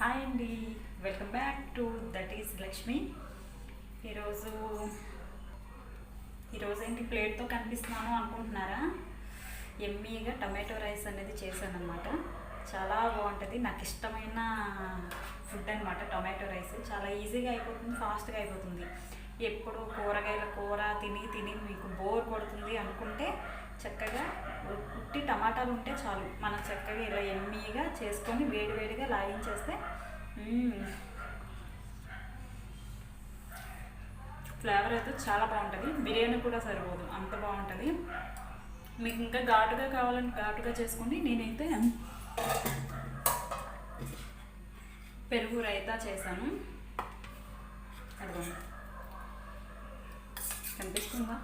Hi అండి, welcome back to that is Lakshmi. ఈరోజు ఏంటి ప్లేట్తో కనిపిస్తున్నాను అనుకుంటున్నారా? ఎమ్మీగా టమాటో రైస్ అనేది చేశాను అనమాట. చాలా బాగుంటుంది, నాకు ఇష్టమైన ఫుడ్ అనమాట. టమాటో రైస్ చాలా ఈజీగా అయిపోతుంది, ఫాస్ట్గా అయిపోతుంది. ఎప్పుడు కూరగాయల కూర తిని తిని మీకు బోర్ కొడుతుంది అనుకుంటే చక్కగా ఉట్టి టమాటాలు ఉంటే చాలు, మనం చక్కగా ఇలా ఎమ్మీగా చేసుకొని వేడివేడిగా లాగించేస్తే ఫ్లేవర్ అయితే చాలా బాగుంటుంది. బిర్యానీ కూడా సరిపోదు, అంత బాగుంటుంది. మీకు ఇంకా ఘాటుగా కావాలని ఘాటుగా చేసుకోండి. నేనైతే పెరుగు రైతా చేశాను. అదిగోండి, కనిపిస్తుందా?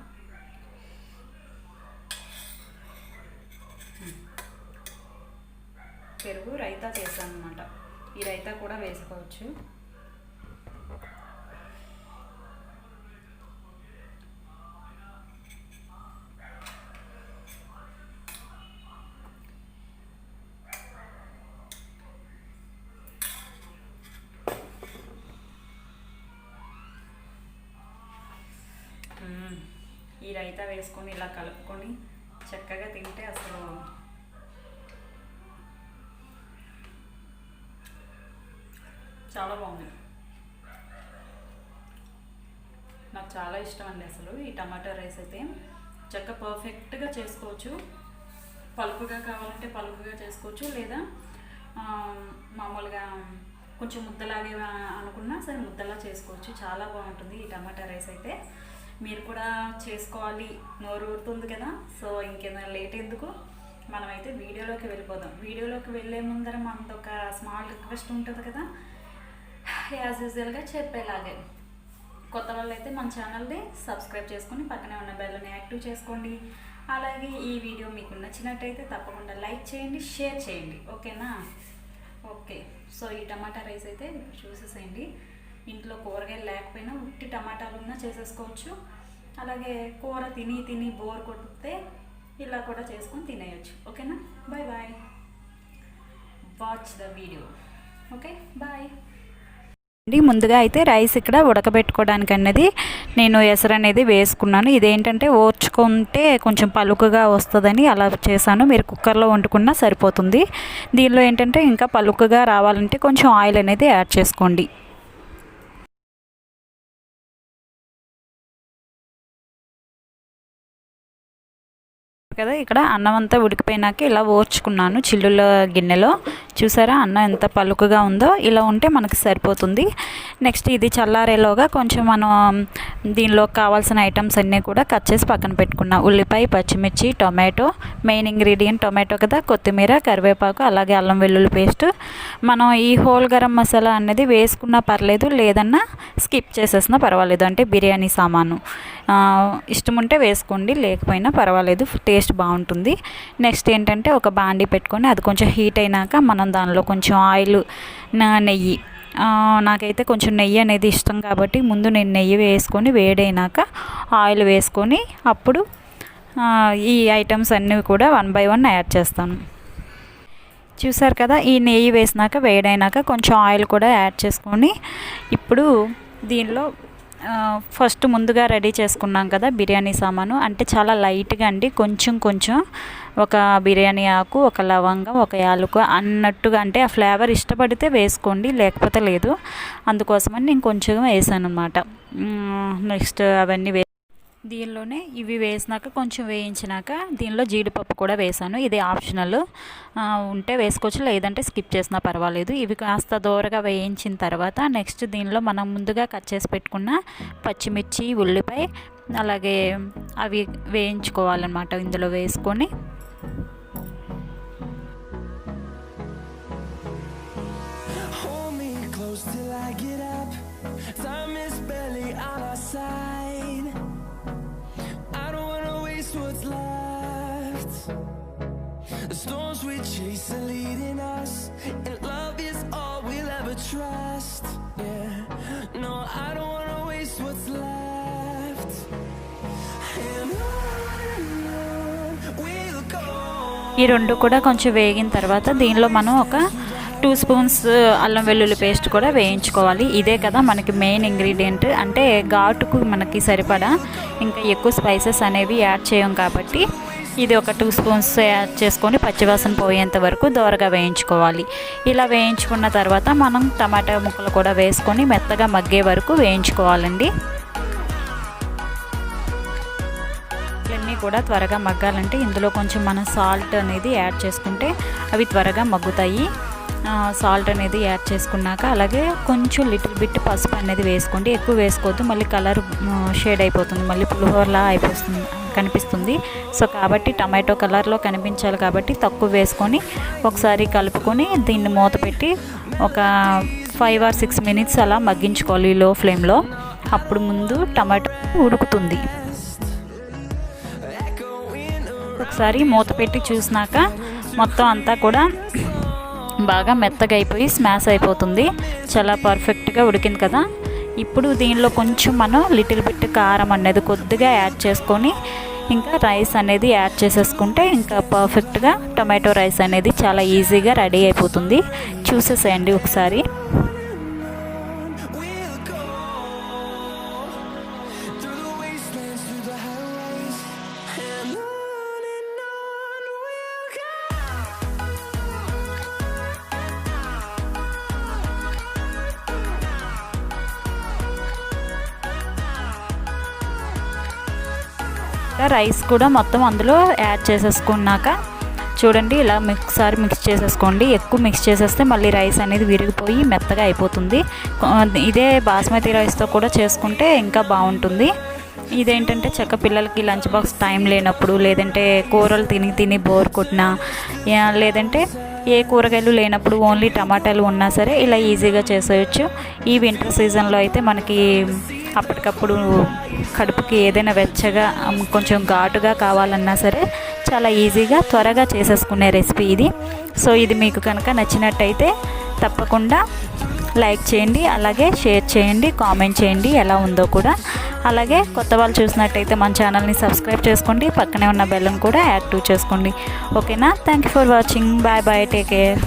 పెరుగు రైతా చేశాను అనమాట. ఈ రైతా కూడా వేసుకోవచ్చు. ఈ రైతా వేసుకొని ఇలా కలుపుకొని చక్కగా తింటే అసలు చాలా బాగుంది. నాకు చాలా ఇష్టం అండి అసలు ఈ టమాటో రైస్ అయితే. చక్కగా పర్ఫెక్ట్గా చేసుకోవచ్చు. పలుపుగా కావాలంటే పలుపుగా చేసుకోవచ్చు, లేదా మామూలుగా కొంచెం ముద్దలాగే అనుకున్నా సరే ముద్దలా చేసుకోవచ్చు. చాలా బాగుంటుంది ఈ టమాటా రైస్ అయితే. మీరు కూడా చేసుకోవాలి, నోరు ఊరుతుంది కదా. సో ఇంకేదైనా లేట్ ఎందుకు, మనమైతే వీడియోలోకి వెళ్ళిపోదాం. వీడియోలోకి వెళ్ళే ముందర మనది ఒక స్మాల్ రిక్వెస్ట్ ఉంటుంది కదా, యాజ్ యూజువల్గా చెప్పేలాగే. కొత్త వాళ్ళు అయితే మన ఛానల్ని సబ్స్క్రైబ్ చేసుకొని పక్కనే ఉన్న బెల్ని యాక్టివ్ చేసుకోండి. అలాగే ఈ వీడియో మీకు నచ్చినట్టయితే తప్పకుండా లైక్ చేయండి, షేర్ చేయండి, ఓకేనా? ఓకే, సో ఈ టమాటా రైస్ అయితే చూసేసేయండి. ఇంట్లో కూరగాయలు లేకపోయినా ఉట్టి టమాటాలు ఉన్నా చేసేసుకోవచ్చు. అలాగే కూర తిని తిని బోర్ కొడితే ఇలా కూడా చేసుకొని తినేయచ్చు, ఓకేనా? Bye bye, watch the video. Okay, bye. ముందుగా అయితే రైస్ ఇక్కడ ఉడకబెట్టుకోవడానికి అన్నది నేను ఎసరు అనేది వేసుకున్నాను. ఇదేంటంటే ఓర్చుకుంటే కొంచెం పలుకుగా వస్తుందని అలా చేశాను. మీరు కుక్కర్లో వండుకున్నా సరిపోతుంది. దీనిలో ఏంటంటే ఇంకా పలుకుగా రావాలంటే కొంచెం ఆయిల్ అనేది యాడ్ చేసుకోండి. కదా ఇక్కడ అన్నం అంతా ఉడికిపోయినాక ఇలా ఓర్చుకున్నాను చిల్లుల గిన్నెలో. చూసారా అన్నం ఎంత పలుకుగా ఉందో? ఇలా ఉంటే మనకి సరిపోతుంది. నెక్స్ట్ ఇది చల్లారేలోగా కొంచెం మనం దీనిలో కావాల్సిన ఐటమ్స్ అన్నీ కూడా కట్ చేసి పక్కన పెట్టుకున్నాం. ఉల్లిపాయ, పచ్చిమిర్చి, టొమాటో, మెయిన్ ఇంగ్రీడియంట్ టొమాటో కదా, కొత్తిమీర, కరివేపాకు, అలాగే అల్లం వెల్లుల్లి పేస్ట్. మనం ఈ హోల్ గరం మసాలా అనేది వేసుకున్నా పర్లేదు, లేదన్నా స్కిప్ చేసేసినా పర్వాలేదు. అంటే బిర్యానీ సామాను ఇష్టం ఉంటే వేసుకోండి, లేకపోయినా పర్వాలేదు, టేస్ట్ బాగుంటుంది. నెక్స్ట్ ఏంటంటే ఒక బాండీ పెట్టుకొని అది కొంచెం హీట్ అయినాక మనం దానిలో కొంచెం ఆయిల్, నెయ్యి, నాకైతే కొంచెం నెయ్యి అనేది ఇష్టం కాబట్టి ముందు నేను నెయ్యి వేసుకొని వేడైనాక ఆయిల్ వేసుకొని అప్పుడు ఈ ఐటమ్స్ అన్నీ కూడా 1 by 1 యాడ్ చేస్తాను. చూసారు కదా, ఈ నెయ్యి వేసినాక వేడైనాక కొంచెం ఆయిల్ కూడా యాడ్ చేసుకొని ఇప్పుడు దీనిలో ఫస్ట్ ముందుగా రెడీ చేసుకున్నాం కదా బిర్యానీ సామాను, అంటే చాలా లైట్గా అండి, కొంచెం ఒక బిర్యానీ ఆకు, ఒక లవంగం, ఒక యాలకుల అన్నట్టుగా. అంటే ఆ ఫ్లేవర్ ఇష్టపడితే వేసుకోండి, లేకపోతే లేదు. అందుకోసమని నేను కొంచెం వేసాను అనమాట. నెక్స్ట్ అవన్నీ దీనిలోనే ఇవి వేసినాక కొంచెం వేయించినాక దీనిలో జీడిపప్పు కూడా వేసాను. ఇది ఆప్షనల్, ఉంటే వేసుకోవచ్చు, లేదంటే స్కిప్ చేసినా పర్వాలేదు. ఇవి కాస్త దూరగా వేయించిన తర్వాత నెక్స్ట్ దీనిలో మనం ముందుగా కట్ చేసి పెట్టుకున్న పచ్చిమిర్చి, ఉల్లిపాయ, అలాగే అవి వేయించుకోవాలన్నమాట. ఇందులో వేసుకొని what's left. The storms we chase are leading us, and love is all we'll ever trust. Yeah, no, I don't wanna waste what's left. And on we'll go. ఈ రెండు కూడా కొంచెం వేగిన తర్వాత దీనిలో మనం ఒక 2 స్పూన్స్ అల్లం వెల్లుల్లి పేస్ట్ కూడా వేయించుకోవాలి. ఇదే కదా మనకి మెయిన్ ఇంగ్రీడియంట్, అంటే ఘాటుకు మనకి సరిపడా ఇంకా ఎక్కువ స్పైసెస్ అనేవి యాడ్ చేయం కాబట్టి ఇది ఒక 2 స్పూన్స్ యాడ్ చేసుకొని పచ్చివాసన పోయేంత వరకు దోరగా వేయించుకోవాలి. ఇలా వేయించుకున్న తర్వాత మనం టమాటా ముక్కలు కూడా వేసుకొని మెత్తగా మగ్గే వరకు వేయించుకోవాలండి. ఇవన్నీ కూడా త్వరగా మగ్గాలంటే ఇందులో కొంచెం మనం సాల్ట్ అనేది యాడ్ చేసుకుంటే అవి త్వరగా మగ్గుతాయి. సాల్ట్ అనేది యాడ్ చేసుకున్నాక అలాగే కొంచెం లిటిల్ బిట్ పసుపు అనేది వేసుకోండి. ఎక్కువ వేసుకోవద్దు, మళ్ళీ కలర్ షేడ్ అయిపోతుంది, మళ్ళీ పులిహోరలా కనిపిస్తుంది. సో కాబట్టి టమాటో కలర్లో కనిపించాలి కాబట్టి తక్కువ వేసుకొని ఒకసారి కలుపుకొని దీన్ని మూత పెట్టి ఒక 5 or 6 minutes అలా మగ్గించుకోవాలి లో ఫ్లేమ్లో. అప్పుడు ముందు టమాటో ఉడుకుతుంది. ఒకసారి మూత పెట్టి చూసినాక మొత్తం అంతా కూడా బాగా మెత్తగా అయిపోయి స్మాష్ అయిపోతుంది. చాలా పర్ఫెక్ట్గా ఉడికింది కదా. ఇప్పుడు దీనిలో కొంచెం మనం లిటిల్ బిట్ కారం అనేది కొద్దిగా యాడ్ చేసుకొని ఇంకా రైస్ అనేది యాడ్ చేసేసుకుంటే ఇంకా పర్ఫెక్ట్గా టొమాటో రైస్ అనేది చాలా ఈజీగా రెడీ అయిపోతుంది. చూసేసేయండి ఒకసారి. రైస్ కూడా మొత్తం అందులో యాడ్ చేసేసుకున్నాక చూడండి ఇలా మిక్స్ చేసేసుకోండి. ఎక్కువ మిక్స్ చేసేస్తే మళ్ళీ రైస్ అనేది విరిగిపోయి మెత్తగా అయిపోతుంది. ఇదే బాస్మతి రైస్తో కూడా చేసుకుంటే ఇంకా బాగుంటుంది. ఇదేంటంటే చక్క పిల్లలకి లంచ్ బాక్స్ టైం లేనప్పుడు, లేదంటే కూరలు తిని బోర్ కొట్టినా, లేదంటే ఏ కూరగాయలు లేనప్పుడు ఓన్లీ టమాటాలు ఉన్నా సరే ఇలా ఈజీగా చేసేయచ్చు. ఈ వింటర్ సీజన్లో అయితే మనకి అప్పటికప్పుడు కడుపుకి ఏదైనా వెచ్చగా కొంచెం ఘాటుగా కావాలన్నా సరే చాలా ఈజీగా త్వరగా చేసేసుకునే రెసిపీ ఇది. సో ఇది మీకు కనుక నచ్చినట్టయితే తప్పకుండా లైక్ చేయండి, అలాగే షేర్ చేయండి, కామెంట్ చేయండి ఎలా ఉందో కూడా. అలాగే కొత్త వాళ్ళు చూసినట్టయితే మన ఛానల్ని సబ్స్క్రైబ్ చేసుకోండి, పక్కనే ఉన్న బెల్లను కూడా యాక్టివ్ చేసుకోండి. ఓకేనా? Thank you for watching. Bye bye, take care.